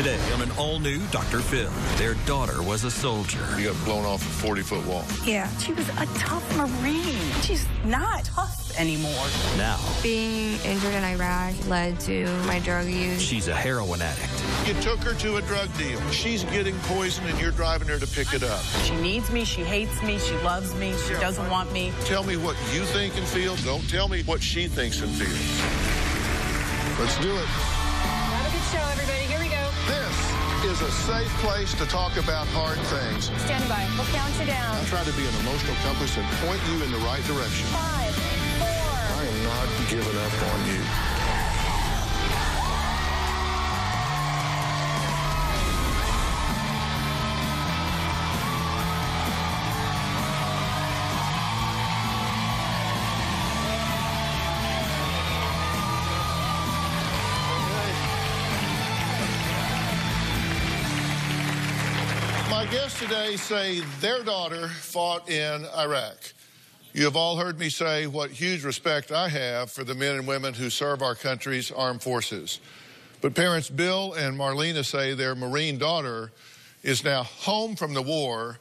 Today on an all-new Dr. Phil, their daughter was a soldier. You got blown off a 40-foot wall. Yeah, she was a tough Marine. She's not tough anymore. Now, being injured in Iraq led to my drug use. She's a heroin addict. You took her to a drug deal. She's getting poison and you're driving her to pick it up. She needs me, she hates me, she loves me, she doesn't want me. Tell me what you think and feel. Don't tell me what she thinks and feels. Let's do it. Have a good show, everybody. Here we go. This is a safe place to talk about hard things. Stand by. We'll count you down. I try to be an emotional compass and point you in the right direction. 5, 4. I am not giving up on you. My guests today say their daughter fought in Iraq. You have all heard me say what huge respect I have for the men and women who serve our country's armed forces. But parents Bill and Marlena say their Marine daughter is now home from the war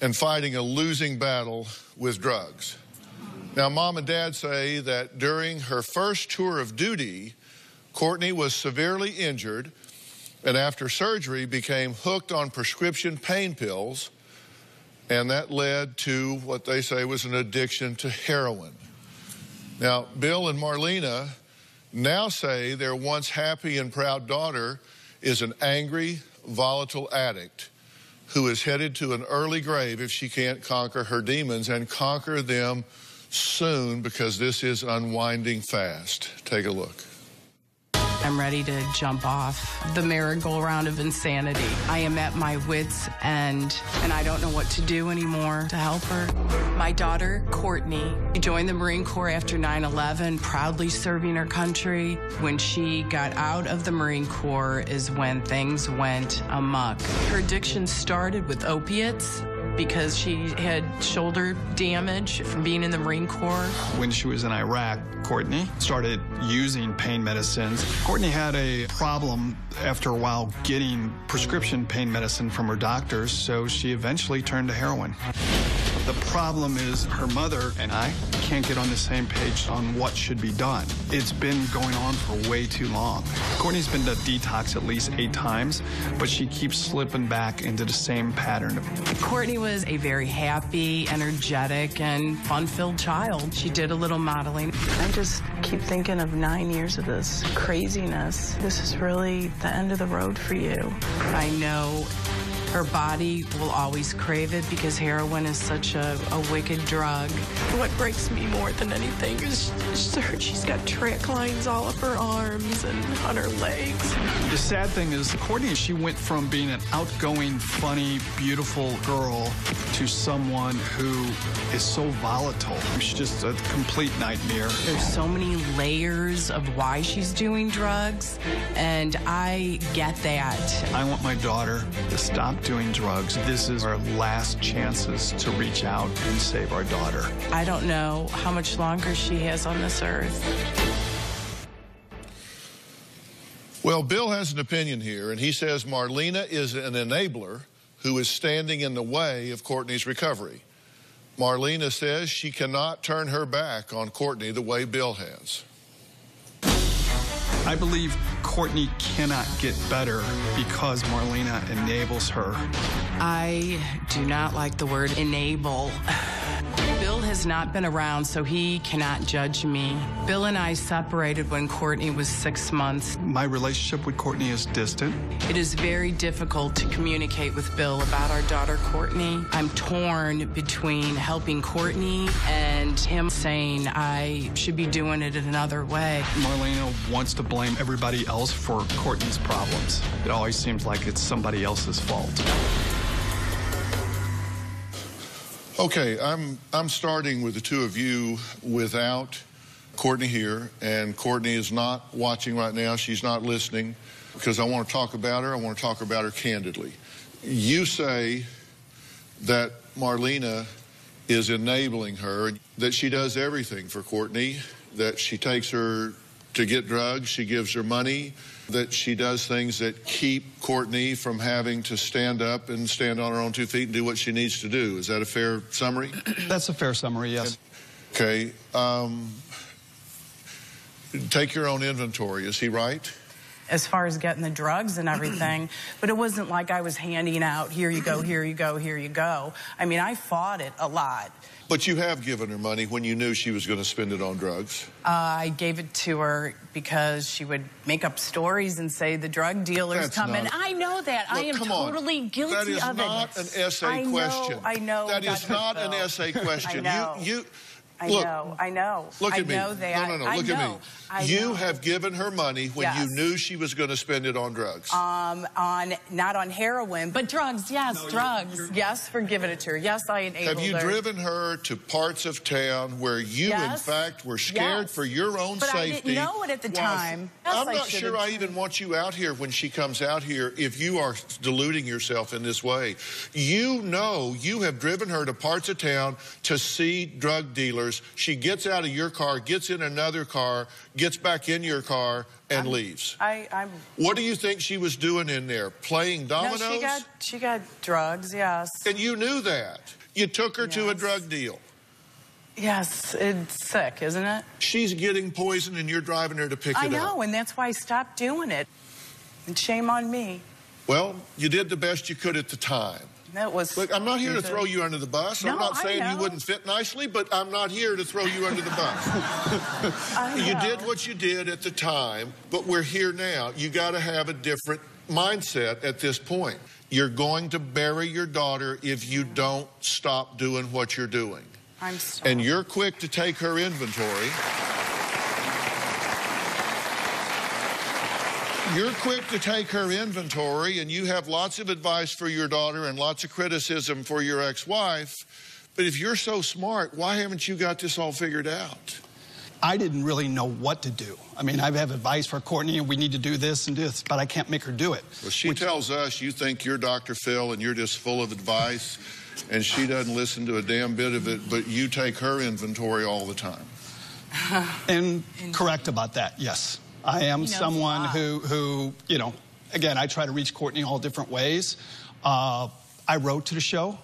and fighting a losing battle with drugs. Now, Mom and Dad say that during her first tour of duty, Courtney was severely injured and after surgery became hooked on prescription pain pills, and that led to what they say was an addiction to heroin. Now, Bill and Marlena now say their once happy and proud daughter is an angry, volatile addict who is headed to an early grave if she can't conquer her demons and conquer them soon, because this is unwinding fast. Take a look. I'm ready to jump off the merry-go-round of insanity. I am at my wit's end, and I don't know what to do anymore to help her. My daughter, Courtney, joined the Marine Corps after 9/11, proudly serving her country. When she got out of the Marine Corps is when things went amok. Her addiction started with opiates, because she had shoulder damage from being in the Marine Corps. When she was in Iraq, Courtney started using pain medicines. Courtney had a problem after a while getting prescription pain medicine from her doctors, so she eventually turned to heroin. The problem is her mother and I can't get on the same page on what should be done. It's been going on for way too long. Courtney's been to detox at least 8 times, but she keeps slipping back into the same pattern. Courtney was a very happy, energetic, and fun-filled child. She did a little modeling. I just keep thinking of 9 years of this craziness. This is really the end of the road for you. I know her body will always crave it because heroin is such a wicked drug. What breaks me more than anything is she's got track lines all up her arms and on her legs. The sad thing is, Courtney, she went from being an outgoing, funny, beautiful girl to someone who is so volatile. She's just a complete nightmare. There's so many layers of why she's doing drugs, and I get that. I want my daughter to stop doing drugs. This is our last chances to reach out and save our daughter. I don't know how much longer she has on this earth. Well, Bill has an opinion here, and he says Marlena is an enabler who is standing in the way of Courtney's recovery. Marlena says she cannot turn her back on Courtney the way Bill has. I believe Courtney cannot get better because Marlena enables her. I do not like the word enable. Bill has not been around, so he cannot judge me. Bill and I separated when Courtney was 6 months. My relationship with Courtney is distant. It is very difficult to communicate with Bill about our daughter, Courtney. I'm torn between helping Courtney and him saying I should be doing it in another way. Marlena wants to blame everybody else for Courtney's problems. It always seems like it's somebody else's fault. Okay, I'm starting with the two of you without Courtney here, and Courtney is not watching right now. She's not listening, because I want to talk about her. I want to talk about her candidly. You say that Marlena is enabling her, that she does everything for Courtney, that she takes her to get drugs. She gives her money, that she does things that keep Courtney from having to stand up and stand on her own 2 feet and do what she needs to do. Is that a fair summary? That's a fair summary, yes. Okay. Take your own inventory. Is he right? As far as getting the drugs and everything, but it wasn't like I was handing out, here you go, here you go, here you go. I mean, I fought it a lot. But you have given her money when you knew she was going to spend it on drugs. I gave it to her because she would make up stories and say the drug dealer's coming. I know that. Look, I am totally guilty of it. That is not an essay question. I know. That is not an essay question. I Look, know. Look at me. I know that. No. Look at me. You have given her money when you knew she was going to spend it on drugs. Not on heroin, but drugs. Yes, drugs. Yes, for giving it to her. Yes, I enabled her. Have you driven her to parts of town where you, in fact, were scared for your own safety? But I didn't know it at the time. I'm not sure I even want you out here when she comes out here if you are deluding yourself in this way. You know you have driven her to parts of town to see drug dealers. She gets out of your car, gets in another car, gets back in your car, and leaves. What do you think she was doing in there? Playing dominoes? No, she got drugs, yes. And you knew that. You took her to a drug deal. Yes, it's sick, isn't it? She's getting poison and you're driving her to pick it up. I know, and that's why I stopped doing it. And shame on me. Well, you did the best you could at the time. That was... Look, I'm not here to throw you under the bus. No, I'm not saying you wouldn't fit nicely, but I'm not here to throw you under the bus. You did what you did at the time, but we're here now. You got to have a different mindset at this point. You're going to bury your daughter if you don't stop doing what you're doing. I'm sorry. And you're quick to take her inventory. You're quick to take her inventory, and you have lots of advice for your daughter and lots of criticism for your ex-wife. But if you're so smart, why haven't you got this all figured out? I didn't really know what to do. I mean, I have advice for Courtney, and we need to do this and this, but I can't make her do it. Well, she tells us you think you're Dr. Phil and you're just full of advice, and she doesn't listen to a damn bit of it, but you take her inventory all the time. And correct about that, yes. I am someone who, you know, again, I try to reach Courtney all different ways. I wrote to the show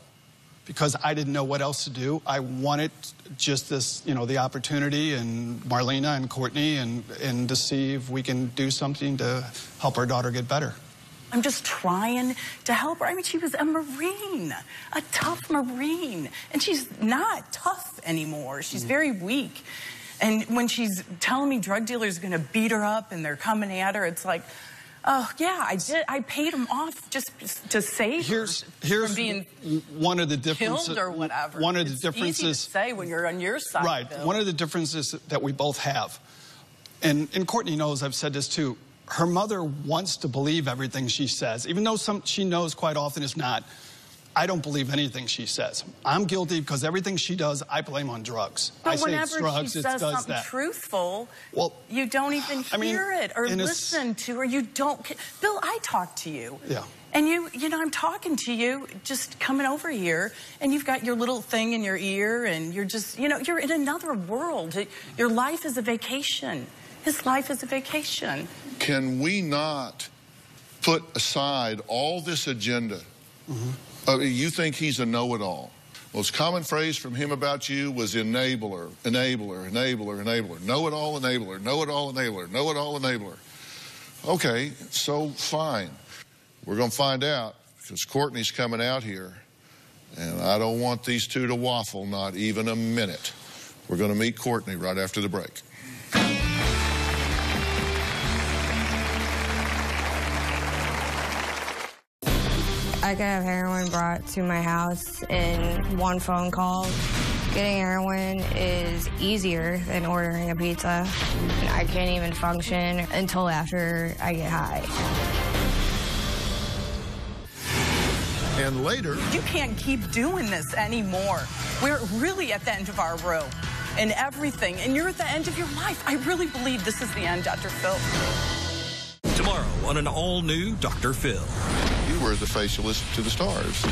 because I didn't know what else to do. I wanted just this, you know, the opportunity, and Marlena and Courtney, and to see if we can do something to help our daughter get better. I'm just trying to help her. I mean, she was a Marine, a tough Marine, and she's not tough anymore. She's very weak. And when she's telling me drug dealers are going to beat her up and they're coming at her, it's like, oh, yeah, I did. I paid them off just to save her from being one of the differences, killed or whatever. One of the differences, easy to say when you're on your side. Right. Bill. One of the differences that we both have, and Courtney knows, I've said this too, her mother wants to believe everything she says, even though she knows quite often is not. I don't believe anything she says. I'm guilty because everything she does, I blame on drugs. But I say whenever it's drugs, she says something truthful, well, you don't even hear it or listen to her. You don't. Bill, I talk to you. Yeah. And you know, I'm talking to you, just coming over here, and you've got your little thing in your ear, and you're just, you know, you're in another world. Your life is a vacation. His life is a vacation. Can we not put aside all this agenda? You think he's a know-it-all. Most common phrase from him about you was enabler, enabler, enabler, enabler. Know-it-all enabler, know-it-all enabler, know-it-all enabler. Okay, so fine. We're going to find out because Courtney's coming out here, and I don't want these two to waffle, not even a minute. We're going to meet Courtney right after the break. I could have heroin brought to my house in one phone call. Getting heroin is easier than ordering a pizza. I can't even function until after I get high. And later... You can't keep doing this anymore. We're really at the end of our rope and everything, and you're at the end of your life. I really believe this is the end, Dr. Phil. Tomorrow on an all-new Dr. Phil. You were the facialist to the stars.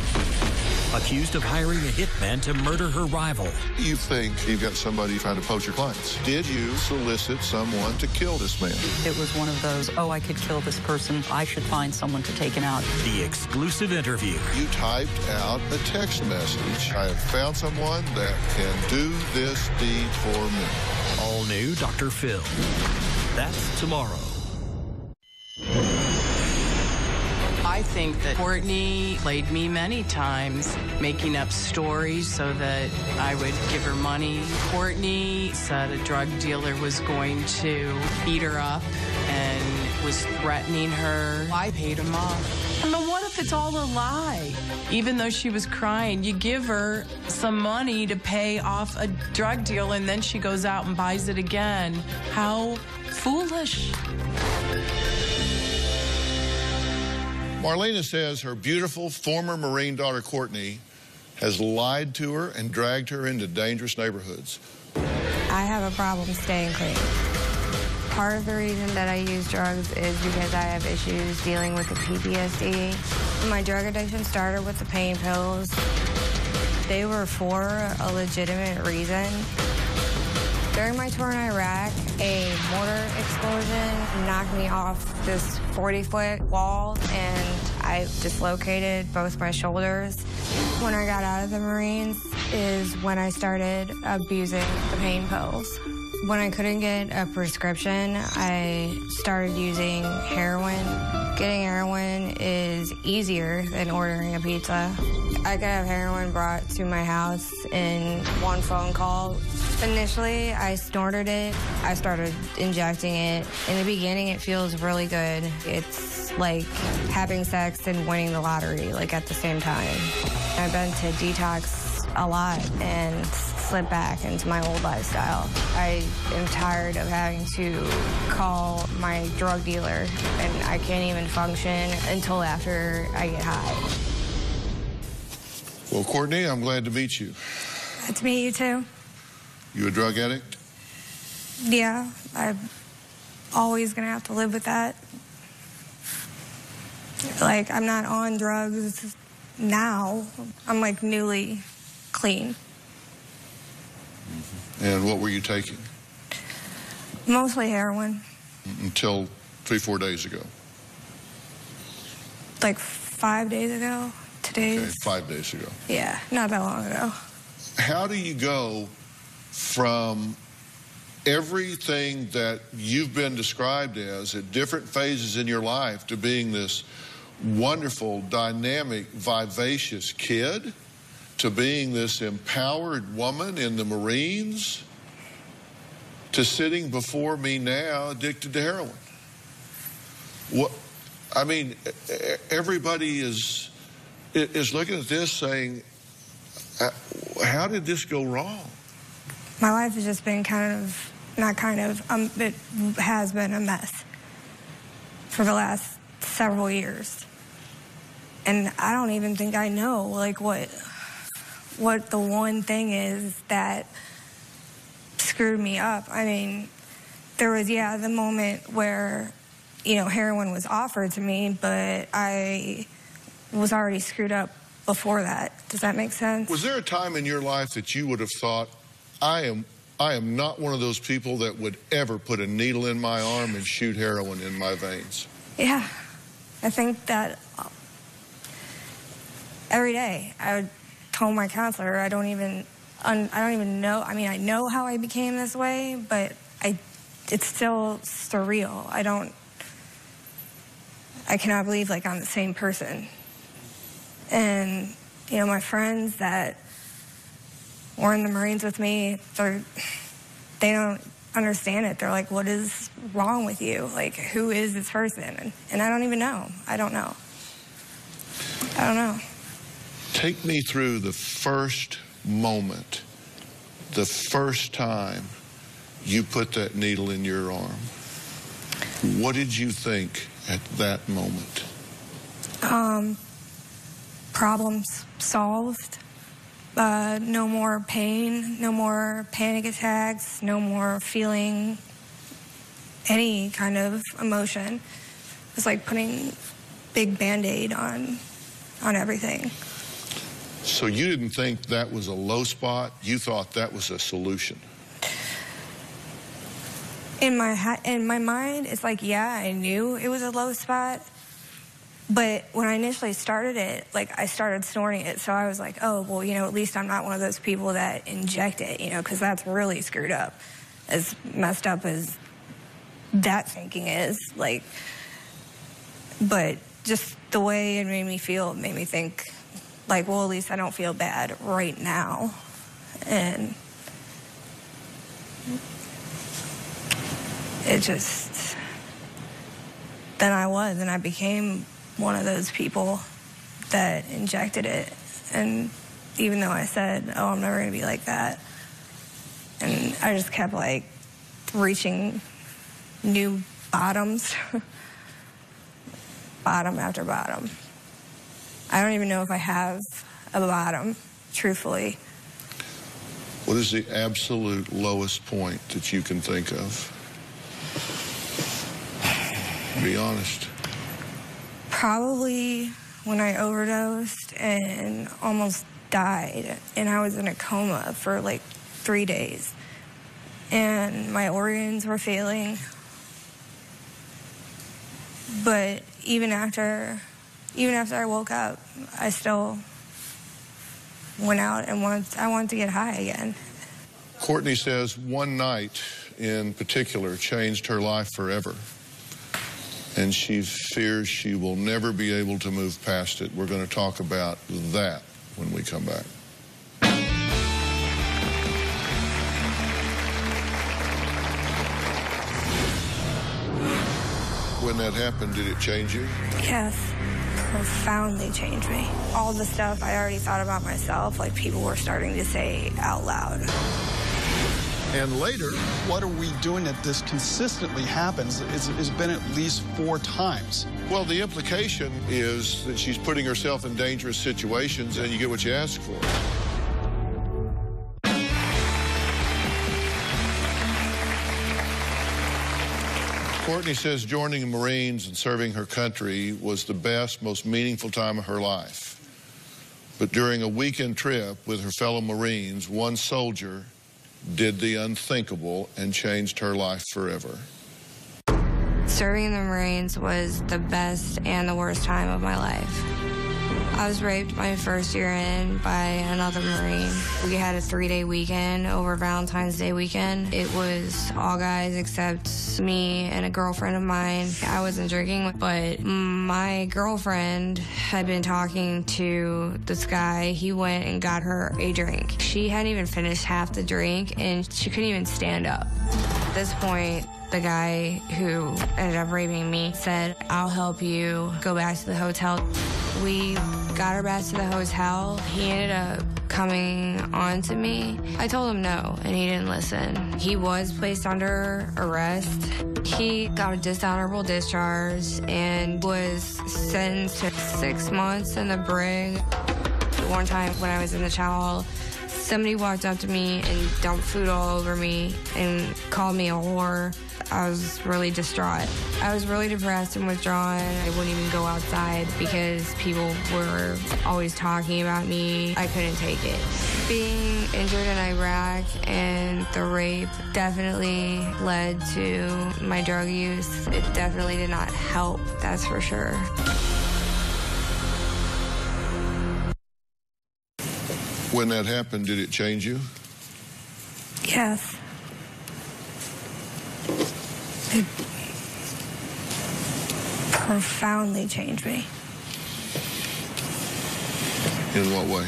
accused of hiring a hitman to murder her rival. You think you've got somebody trying to poach your clients. Did you solicit someone to kill this man? It was one of those, oh, I could kill this person. I should find someone to take him out. The exclusive interview. You typed out a text message. I have found someone that can do this deed for me. All new Dr. Phil. That's tomorrow. I think that Courtney played me many times, making up stories so that I would give her money. Courtney said a drug dealer was going to beat her up and was threatening her. I paid him off. But what if it's all a lie? Even though she was crying, you give her some money to pay off a drug deal and then she goes out and buys it again. How foolish. Marlena says her beautiful former Marine daughter, Courtney, has lied to her and dragged her into dangerous neighborhoods. I have a problem staying clean. Part of the reason that I use drugs is because I have issues dealing with the PTSD. My drug addiction started with the pain pills. They were for a legitimate reason. During my tour in Iraq, a mortar explosion knocked me off this 40-foot wall, and I dislocated both my shoulders. When I got out of the Marines is when I started abusing the pain pills. When I couldn't get a prescription, I started using heroin. Getting heroin is easier than ordering a pizza. I could have heroin brought to my house in one phone call. Initially, I snorted it. I started injecting it. In the beginning, it feels really good. It's like having sex and winning the lottery, like at the same time. I've been to detox a lot and slip back into my old lifestyle. I am tired of having to call my drug dealer, and I can't even function until after I get high. Well, Courtney, I'm glad to meet you. Glad to meet you, too. You a drug addict? Yeah, I'm always gonna have to live with that. Like, I'm not on drugs now. I'm like newly clean. And what were you taking? Mostly heroin. Until 3-4 days ago. Like 5 days ago. Today's. Okay, 5 days ago. Yeah, not that long ago. How do you go from everything that you've been described as at different phases in your life to being this wonderful, dynamic, vivacious kid, to being this empowered woman in the Marines, to sitting before me now addicted to heroin? What, I mean, everybody is looking at this saying, how did this go wrong? My life has just been it has been a mess for the last several years. And I don't even think I know, like, what the one thing is that screwed me up. I mean, there was, the moment where, heroin was offered to me, but I was already screwed up before that. Does that make sense? Was there a time in your life that you would have thought, I am not one of those people that would ever put a needle in my arm and shoot heroin in my veins? Yeah, I think that every day. I told my counselor, I don't even know. I mean, I know how I became this way, but it's still surreal. I cannot believe, like, I'm the same person. And, my friends that were in the Marines with me, they don't understand it. They're like, what is wrong with you? Like, who is this person? And I don't even know. I don't know. Take me through the first moment, the first time you put that needle in your arm. What did you think at that moment? Problems solved. No more pain, no more panic attacks, no more feeling any kind of emotion. It's like putting big Band-Aid on everything. So you didn't think that was a low spot? You thought that was a solution? In my mind, it's like, yeah, I knew it was a low spot. But when I initially started it, like, I started snorting it. So I was like, oh, well, you know, at least I'm not one of those people that inject it, you know, because that's really screwed up. As messed up as that thinking is, like, but just the way it made me feel, it made me think, like, well, at least I don't feel bad right now. And it just, then I became one of those people that injected it. And even though I said, oh, I'm never going to be like that, and I just kept, like, reaching new bottoms, bottom after bottom. I don't even know if I have a bottom, truthfully. What is the absolute lowest point that you can think of? Be honest. Probably when I overdosed and almost died, and I was in a coma for like 3 days, and my organs were failing. But even after I woke up, I still went out and I wanted to get high again. Courtney says one night in particular changed her life forever, and she fears she will never be able to move past it. We're going to talk about that when we come back. When that happened, did it change you? Yes, profoundly changed me. All the stuff I already thought about myself, like, people were starting to say out loud. And later, what are we doing that this consistently happens? It's been at least 4 times. Well, the implication is that she's putting herself in dangerous situations, and you get what you ask for. Courtney says joining the Marines and serving her country was the best, most meaningful time of her life. But during a weekend trip with her fellow Marines, one soldier did the unthinkable and changed her life forever. Serving in the Marines was the best and the worst time of my life. I was raped my first year in by another Marine. We had a 3-day weekend over Valentine's Day weekend. It was all guys except me and a girlfriend of mine. I wasn't drinking, but my girlfriend had been talking to this guy. He went and got her a drink. She hadn't even finished half the drink, and she couldn't even stand up. At this point, the guy who ended up raping me said, I'll help you go back to the hotel. We got her back to the hotel. He ended up coming on to me. I told him no, and he didn't listen. He was placed under arrest. He got a dishonorable discharge and was sentenced to 6 months in the brig. One time when I was in the chow hall, somebody walked up to me and dumped food all over me and called me a whore. I was really distraught. I was really depressed and withdrawn. I wouldn't even go outside because people were always talking about me. I couldn't take it. Being injured in Iraq and the rape definitely led to my drug use. It definitely did not help, that's for sure. When that happened, did it change you? Yes. It profoundly changed me. In what way?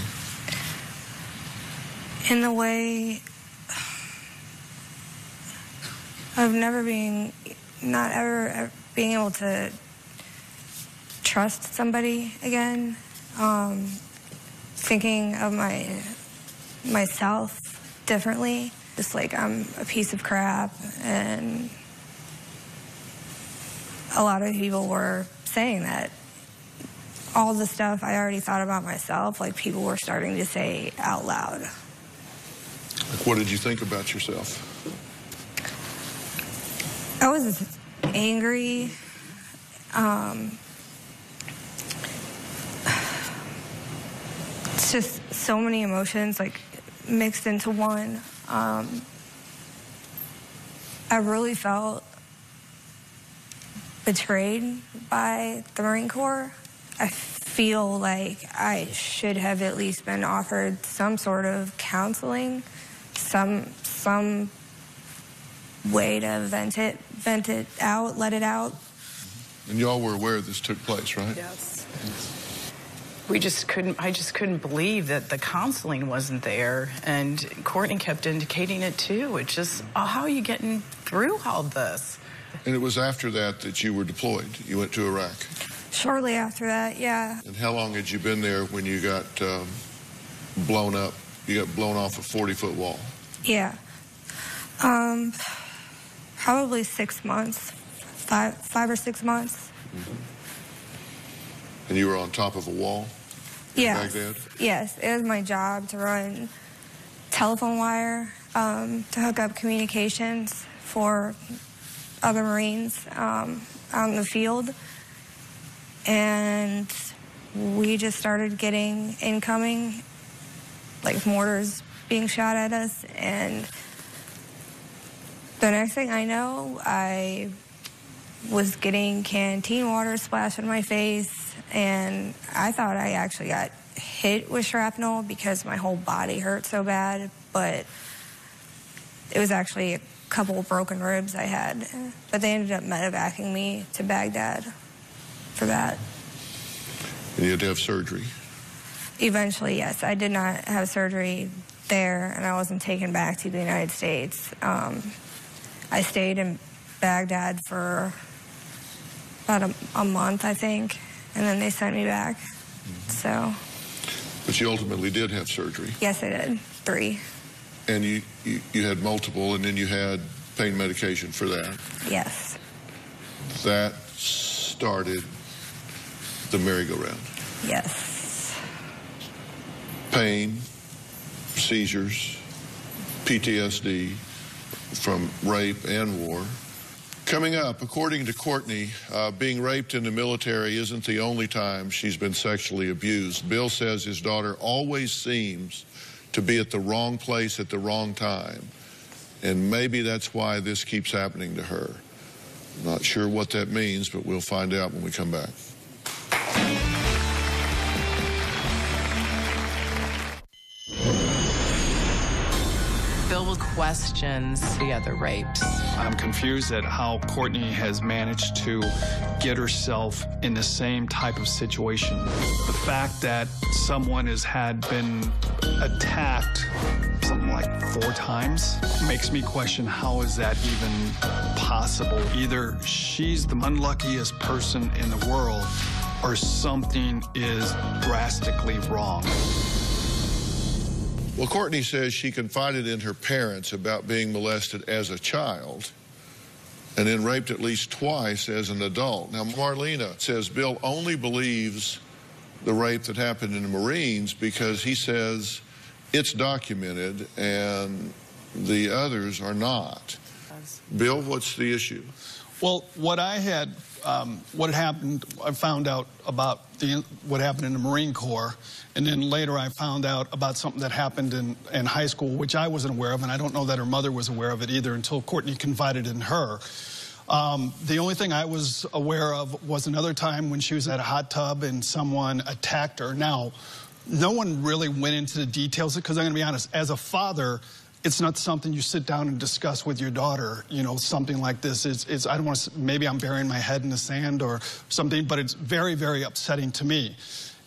In the way of not ever being able to trust somebody again. Thinking of myself differently. Just like I'm a piece of crap, and a lot of people were saying that. All the stuff I already thought about myself, like, people were starting to say out loud. Like, what did you think about yourself? I was angry. it's just so many emotions, like, mixed into one. I really felt betrayed by the Marine Corps. I feel like I should have at least been offered some sort of counseling, some way to vent it out, let it out. And y'all were aware this took place, right? Yes. I just couldn't believe that the counseling wasn't there, and Courtney kept indicating it too. It's just, how are you getting through all this? And it was after that you were deployed. You went to Iraq. Shortly after that, yeah. And how long had you been there when you got blown up? You got blown off a 40-foot wall. Yeah. Probably 6 months, five or 6 months. Mm-hmm. And you were on top of a wall? Yes. Baghdad? Yes. It was my job to run telephone wire, to hook up communications for other Marines out in the field. And we just started getting incoming, like, mortars being shot at us. And the next thing I know, I was getting canteen water splashed in my face, and I thought I actually got hit with shrapnel because my whole body hurt so bad, but it was actually a couple of broken ribs I had. But they ended up medevacing me to Baghdad for that. And you had to have surgery? Eventually, yes. I did not have surgery there, and I wasn't taken back to the United States. I stayed in Baghdad for about a month, I think, and then they sent me back. So. But you ultimately did have surgery? Yes, I did. 3. And you had multiple, and then you had pain medication for that? Yes. That started the merry-go-round? Yes. Pain, seizures, PTSD from rape and war. Coming up, according to Courtney, being raped in the military isn't the only time she's been sexually abused. Bill says his daughter always seems to be at the wrong place at the wrong time. And maybe that's why this keeps happening to her. Not sure what that means, but we'll find out when we come back. Bill questions the other rapes. I'm confused at how Courtney has managed to get herself in the same type of situation. The fact that someone had been attacked something like 4 times makes me question, how is that even possible? Either she's the unluckiest person in the world or something is drastically wrong. Well, Courtney says she confided in her parents about being molested as a child and then raped at least twice as an adult. Now, Marlena says Bill only believes the rape that happened in the Marines because he says it's documented and the others are not. Bill, what's the issue? Well, what happened, I found out about what happened in the Marine Corps, and then later I found out about something that happened in high school, which I wasn't aware of, and I don't know that her mother was aware of it either until Courtney confided in her. The only thing I was aware of was another time when she was at a hot tub and someone attacked her. Now, no one really went into the details, because I'm going to be honest, as a father, it's not something you sit down and discuss with your daughter, you know, something like this. I don't want to, maybe I'm burying my head in the sand or something, but it's very, very upsetting to me.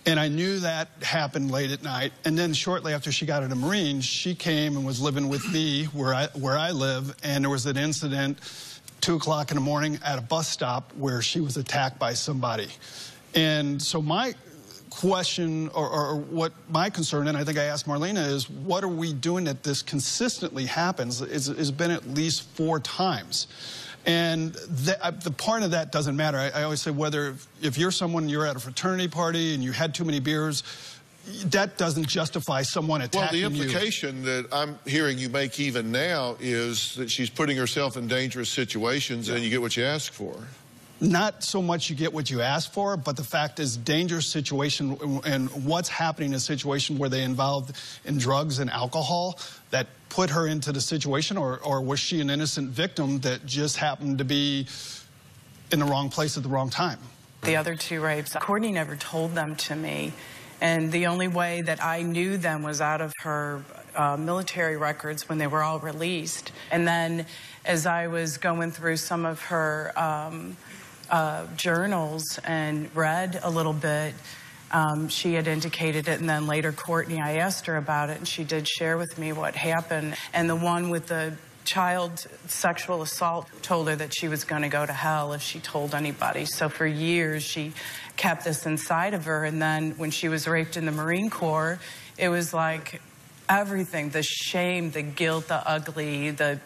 And I knew that happened late at night. And then shortly after she got out of the Marines, she came and was living with me where I live. And there was an incident 2 o'clock in the morning at a bus stop where she was attacked by somebody. And so my question, or what my concern, and I think I asked Marlena, is what are we doing that this consistently happens? It's been at least 4 times. And the part of that doesn't matter. I always say, whether if you're someone, you're at a fraternity party and you had too many beers, that doesn't justify someone attacking you. Well, the implication that I'm hearing you make even now is that she's putting herself in dangerous situations and you get what you ask for. not so much you get what you ask for, but the fact is dangerous situation and what's happening in a situation where they involved in drugs and alcohol that put her into the situation, or was she an innocent victim that just happened to be in the wrong place at the wrong time? The other two rapes, Courtney never told them to me. And the only way that I knew them was out of her military records when they were all released. And then as I was going through some of her journals and read a little bit, she had indicated it, and then later Courtney, I asked her about it, and she did share with me what happened. And the one with the child sexual assault told her that she was going to go to hell if she told anybody. So for years she kept this inside of her, and then when she was raped in the Marine Corps, it was like everything, the shame, the guilt, the ugly, the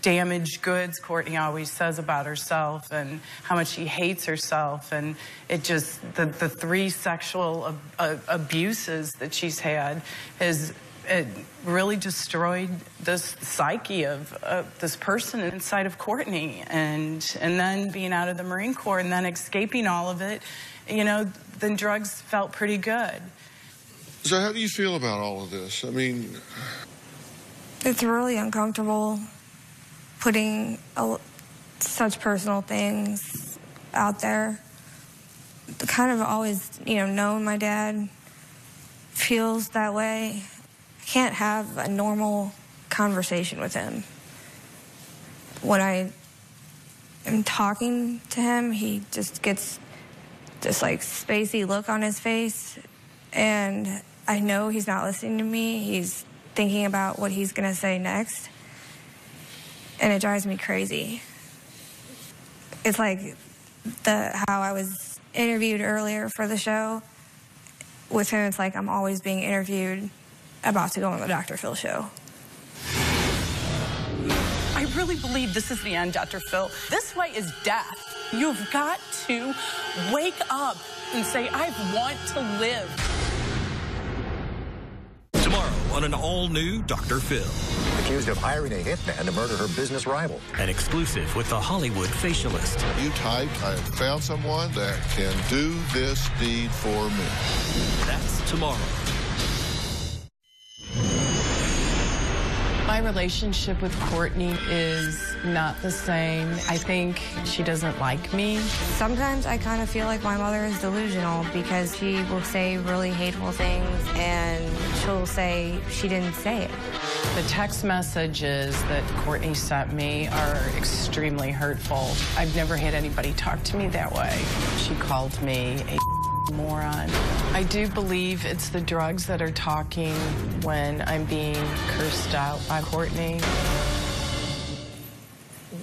damaged goods Courtney always says about herself and how much she hates herself, and it just, the three sexual abuses that she's had has it really destroyed this psyche of this person inside of Courtney, and then being out of the Marine Corps and then escaping all of it, you know, then drugs felt pretty good. So how do you feel about all of this? I mean, it's really uncomfortable putting such personal things out there. Kind of always, you know, known my dad feels that way. I can't have a normal conversation with him. When I am talking to him, he just gets this like spacey look on his face, and I know he's not listening to me. He's thinking about what he's gonna say next, and it drives me crazy. It's like how I was interviewed earlier for the show. With him, it's like I'm always being interviewed about to go on the Dr. Phil show. I really believe this is the end, Dr. Phil. This way is death. You've got to wake up and say, I want to live. Tomorrow on an all-new Dr. Phil. Accused of hiring a hitman to murder her business rival. An exclusive with the Hollywood facialist. you typed, I have found someone that can do this deed for me. That's tomorrow. My relationship with Courtney is not the same. I think she doesn't like me. Sometimes I kind of feel like my mother is delusional because she will say really hateful things and she'll say she didn't say it. The text messages that Courtney sent me are extremely hurtful. I've never had anybody talk to me that way. She called me a moron. I do believe it's the drugs that are talking when I'm being cursed out by Courtney.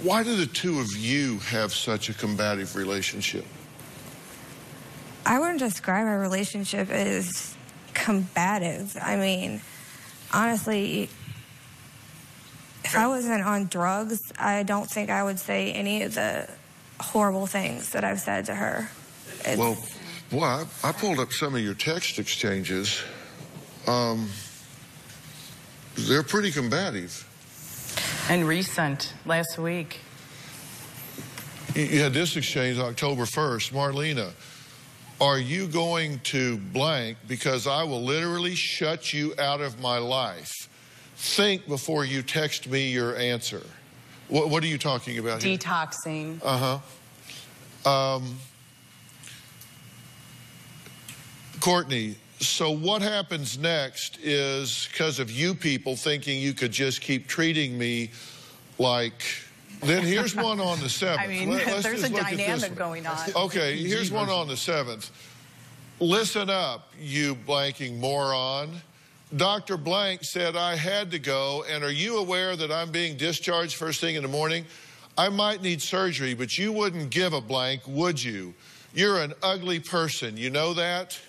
Why do the two of you have such a combative relationship? I wouldn't describe our relationship as combative. I mean, honestly, if I wasn't on drugs, I don't think I would say any of the horrible things that I've said to her. Well, boy, I pulled up some of your text exchanges. They're pretty combative. And recent, last week. You had this exchange October 1st. Marlena, are you going to blank because I will literally shut you out of my life? Think before you text me your answer. What are you talking about here? Detoxing. Courtney, so what happens next is because of you people thinking you could just keep treating me like... Then here's one on the 7th. I mean, there's a dynamic going on. Okay, here's one on the 7th. Listen up, you blanking moron. Dr. Blank said I had to go, and are you aware that I'm being discharged first thing in the morning? I might need surgery, but you wouldn't give a blank, would you? You're an ugly person, you know that?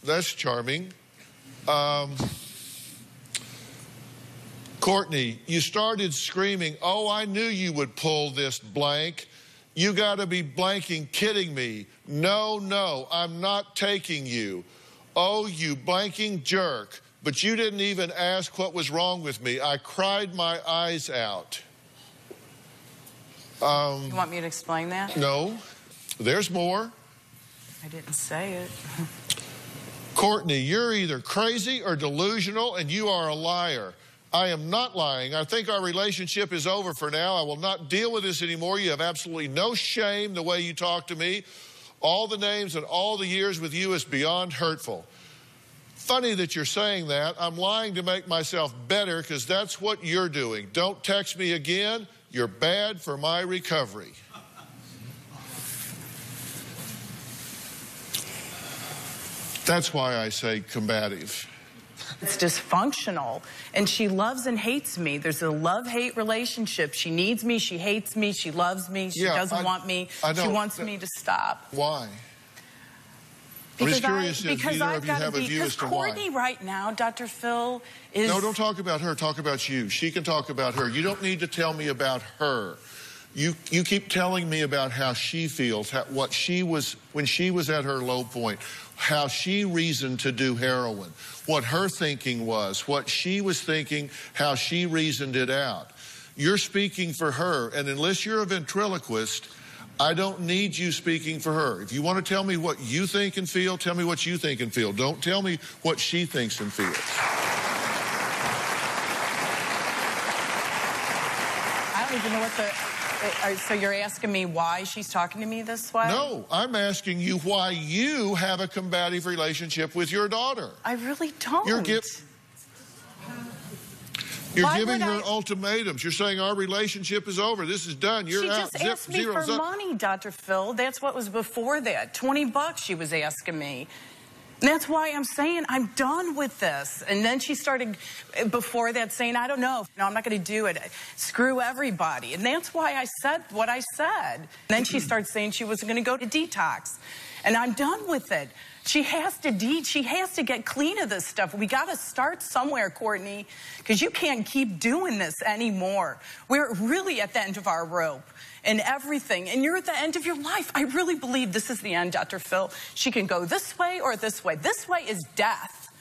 That's charming. Courtney, you started screaming, oh, I knew you would pull this blank. You got to be blanking kidding me. No, no, I'm not taking you. Oh, you blanking jerk. But you didn't even ask what was wrong with me. I cried my eyes out. You want me to explain that? No. There's more. I didn't say it. Courtney, you're either crazy or delusional, and you are a liar. I am not lying. I think our relationship is over for now. I will not deal with this anymore. You have absolutely no shame the way you talk to me. All the names and all the years with you is beyond hurtful. Funny that you're saying that. I'm lying to make myself better because that's what you're doing. Don't text me again. You're bad for my recovery. That's why I say combative. It's dysfunctional, and she loves and hates me. There's a love-hate relationship. She needs me, she hates me, she loves me, she doesn't want me, she wants me to stop. Why? Because I'm just curious if either of you have a view as to why. Courtney right now, Dr. Phil, is... No, don't talk about her. Talk about you. She can talk about her. You don't need to tell me about her. You keep telling me about how she feels, what she was, when she was at her low point, how she reasoned to do heroin, what her thinking was, what she was thinking, how she reasoned it out. You're speaking for her, and unless you're a ventriloquist, I don't need you speaking for her. If you want to tell me what you think and feel, tell me what you think and feel. Don't tell me what she thinks and feels. I don't even know what the... So you're asking me why she's talking to me this way? No, I'm asking you why you have a combative relationship with your daughter. I really don't. You're giving her ultimatums. You're saying our relationship is over. This is done. You're out. She just asked me for money, Dr. Phil. That's what was before that. $20 she was asking me. And that's why I'm saying I'm done with this. And then she started before that saying, I don't know. No, I'm not going to do it. Screw everybody. And that's why I said what I said. And then she started saying she was going to go to detox. And I'm done with it. She has to get clean of this stuff. We got to start somewhere, Courtney, because you can't keep doing this anymore. We're really at the end of our rope and everything, and you're at the end of your life. I really believe this is the end, Dr. Phil. She can go this way or this way. This way is death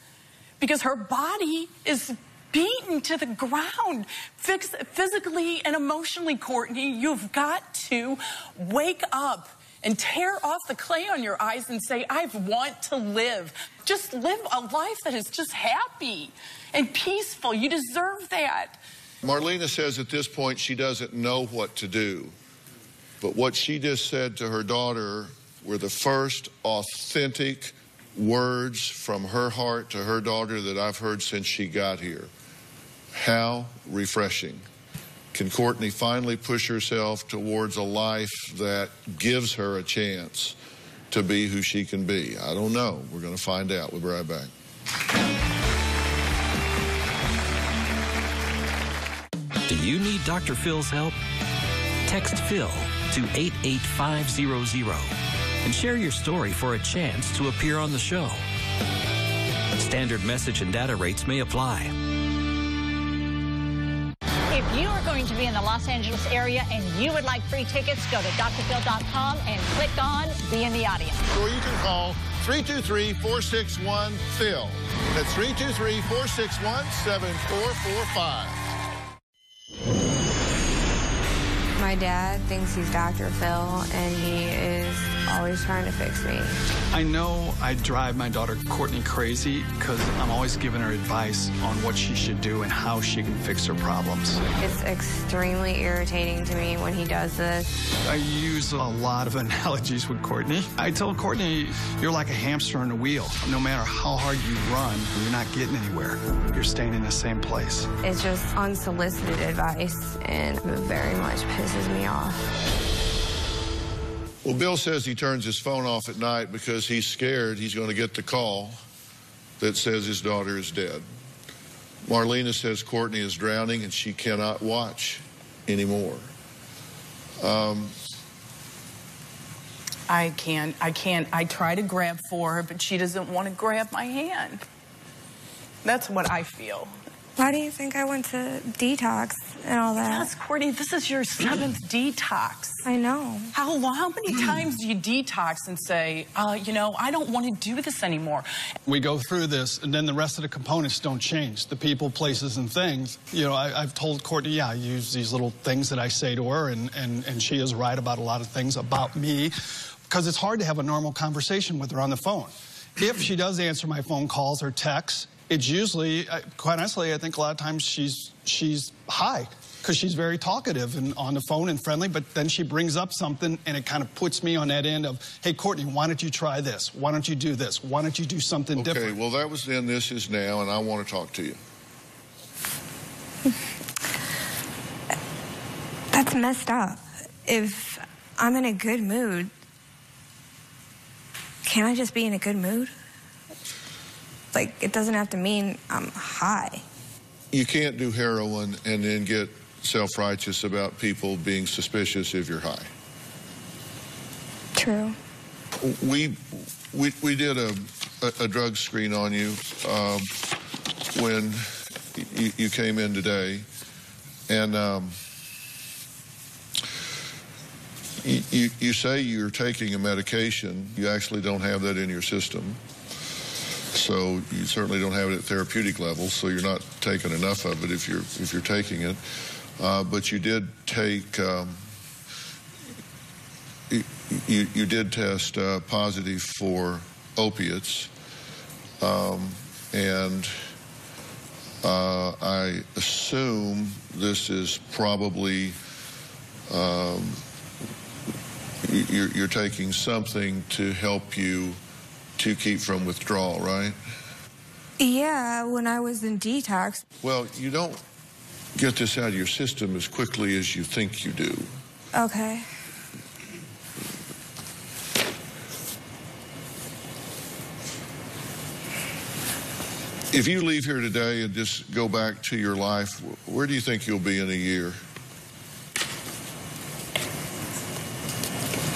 because her body is beaten to the ground physically and emotionally, Courtney. You've got to wake up and tear off the clay on your eyes and say, I want to live. Just live a life that is just happy and peaceful. You deserve that. Marlena says at this point she doesn't know what to do. But what she just said to her daughter were the first authentic words from her heart to her daughter that I've heard since she got here. How refreshing. Can Courtney finally push herself towards a life that gives her a chance to be who she can be? I don't know. We're going to find out. We'll be right back. Do you need Dr. Phil's help? Text Phil to 88500 and share your story for a chance to appear on the show. Standard message and data rates may apply. If you are going to be in the Los Angeles area and you would like free tickets, go to drphil.com and click on Be in the Audience. Or you can call 323-461-PHIL. That's 323-461-7445. My dad thinks he's Dr. Phil, and he is always trying to fix me. I know I drive my daughter Courtney crazy because I'm always giving her advice on what she should do and how she can fix her problems. It's extremely irritating to me when he does this. I use a lot of analogies with Courtney. I told Courtney, you're like a hamster on a wheel. No matter how hard you run, you're not getting anywhere. You're staying in the same place. It's just unsolicited advice, and it very much pisses me off. Well, Bill says he turns his phone off at night because he's scared he's going to get the call that says his daughter is dead. Marlena says Courtney is drowning and she cannot watch anymore. I can't. I try to grab for her, but she doesn't want to grab my hand. That's what I feel. Why do you think I went to detox and all that? Yes, Courtney, this is your 7th detox. I know. How many times do you detox and say, you know, I don't want to do this anymore? We go through this, and then the rest of the components don't change. The people, places, and things. You know, I've told Courtney, yeah, I use these little things that I say to her, and she is right about a lot of things about me, because it's hard to have a normal conversation with her on the phone. If she does answer my phone calls or texts, it's usually, quite honestly, I think a lot of times she's high, because she's very talkative and on the phone and friendly, but then she brings up something and it kind of puts me on that end of, hey, Courtney, why don't you try this? Why don't you do this? Why don't you do something different? Okay, well, that was then, this is now, and I want to talk to you. That's messed up. If I'm in a good mood, can't I just be in a good mood? Like, it doesn't have to mean I'm high. You can't do heroin and then get self-righteous about people being suspicious if you're high. True. We did a drug screen on you when you came in today, and you say you're taking a medication. You actually don't have that in your system. So you certainly don't have it at therapeutic levels, so you're not taking enough of it if you're taking it. But you did take, you did test positive for opiates, and I assume this is probably, you're taking something to help you to keep from withdrawal, right? Yeah, when I was in detox. Well, you don't get this out of your system as quickly as you think you do. Okay. If you leave here today and just go back to your life, where do you think you'll be in a year?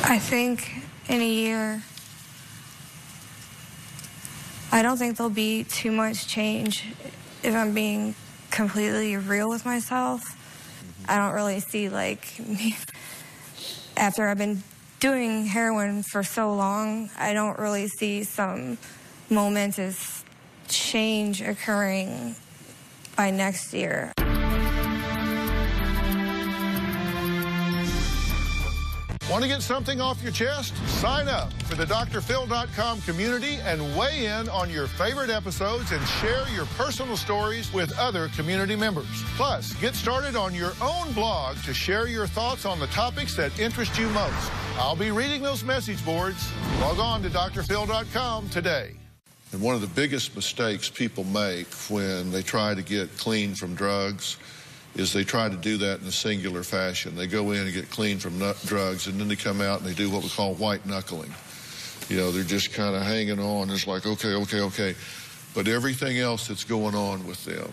I think in a year, I don't think there'll be too much change if I'm being completely real with myself. I don't really see, like, after I've been doing heroin for so long, I don't really see some momentous change occurring by next year. Want to get something off your chest? Sign up for the drphil.com community and weigh in on your favorite episodes and share your personal stories with other community members. Plus, get started on your own blog to share your thoughts on the topics that interest you most. I'll be reading those message boards. Log on to drphil.com today. And one of the biggest mistakes people make when they try to get clean from drugs is they try to do that in a singular fashion. They go in and get clean from drugs, and then they come out and they do what we call white knuckling. You know, they're just kind of hanging on. It's like, okay. But everything else that's going on with them,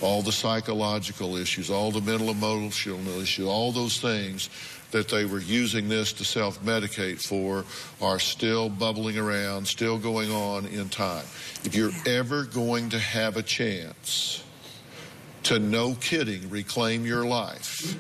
all the psychological issues, all the mental emotional issues, all those things that they were using this to self-medicate for are still bubbling around, still going on in time. If you're ever going to have a chance to, no kidding, reclaim your life,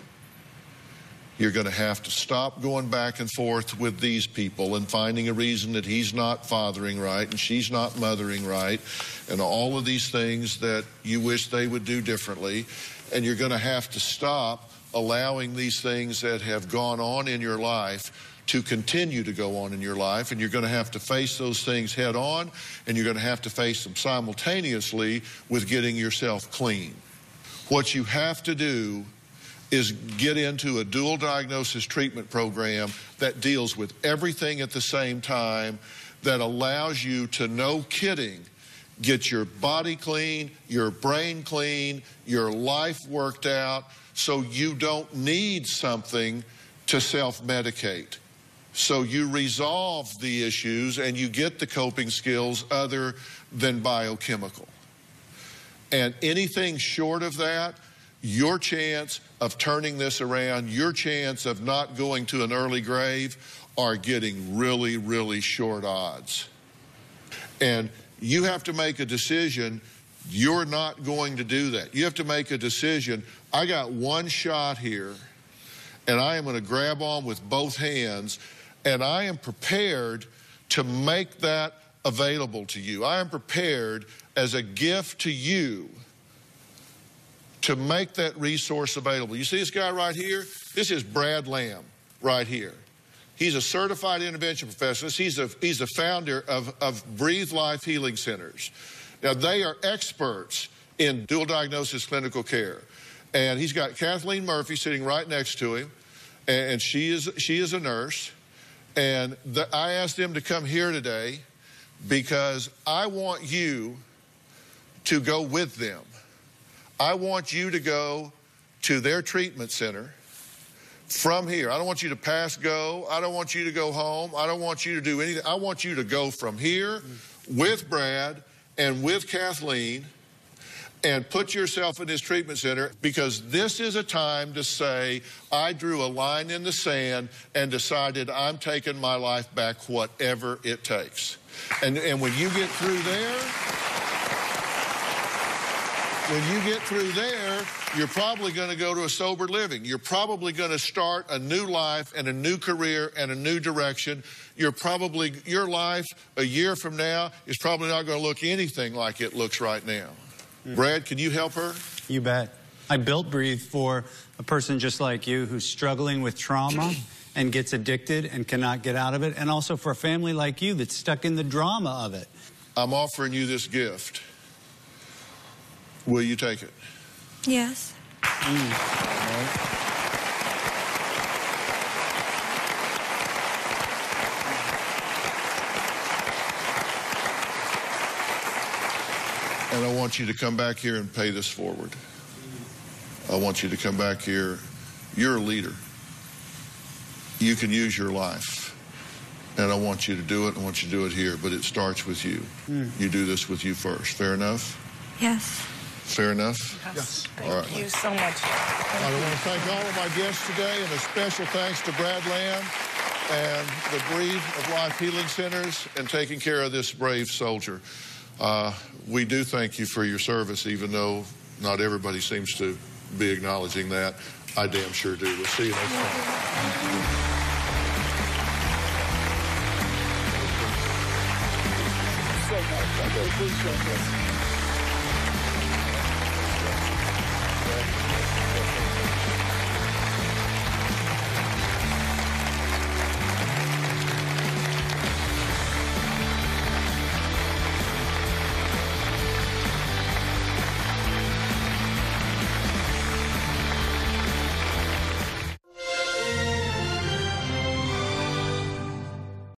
you're going to have to stop going back and forth with these people and finding a reason that he's not fathering right and she's not mothering right and all of these things that you wish they would do differently. And you're going to have to stop allowing these things that have gone on in your life to continue to go on in your life, and you're going to have to face those things head on, and you're going to have to face them simultaneously with getting yourself clean. What you have to do is get into a dual diagnosis treatment program that deals with everything at the same time, that allows you to, no kidding, get your body clean, your brain clean, your life worked out, so you don't need something to self-medicate. So you resolve the issues and you get the coping skills other than biochemical. And anything short of that, your chance of turning this around, your chance of not going to an early grave are getting really, really short odds. And you have to make a decision You're not going to do that. You have to make a decision. I got one shot here, and I am going to grab on with both hands, and I am prepared to make that available to you. I am prepared as a gift to you to make that resource available. You see this guy right here? This is Brad Lamb right here. He's a certified intervention professional. He's the founder of Breathe Life Healing Centers. Now, they are experts in dual diagnosis clinical care. And he's got Kathleen Murphy sitting right next to him, and she is a nurse. And I asked them to come here today because I want you to go with them. I want you to go to their treatment center from here. I don't want you to pass go. I don't want you to go home. I don't want you to do anything. I want you to go from here with Brad and with Kathleen and put yourself in this treatment center, because this is a time to say, I drew a line in the sand and decided I'm taking my life back, whatever it takes. And when you get through there, you're probably going to go to a sober living. You're probably going to start a new life and a new career and a new direction. Your life a year from now is probably not going to look anything like it looks right now. Brad, can you help her? You bet. I built Breathe for a person just like you who's struggling with trauma and gets addicted and cannot get out of it, and also for a family like you that's stuck in the drama of it. I'm offering you this gift. Will you take it? Yes. All right. And I want you to come back here and pay this forward. I want you to come back here. You're a leader. You can use your life. And I want you to do it. I want you to do it here. But it starts with you. You do this with you first. Fair enough? Yes. Fair enough? Yes. All Thank you so much. I want to thank all of my guests today, and a special thanks to Brad Lamb and the Breathe of Life Healing Centers and taking care of this brave soldier. We do thank you for your service, even though not everybody seems to be acknowledging that. I damn sure do. We'll see you next time. So much. I really appreciate this.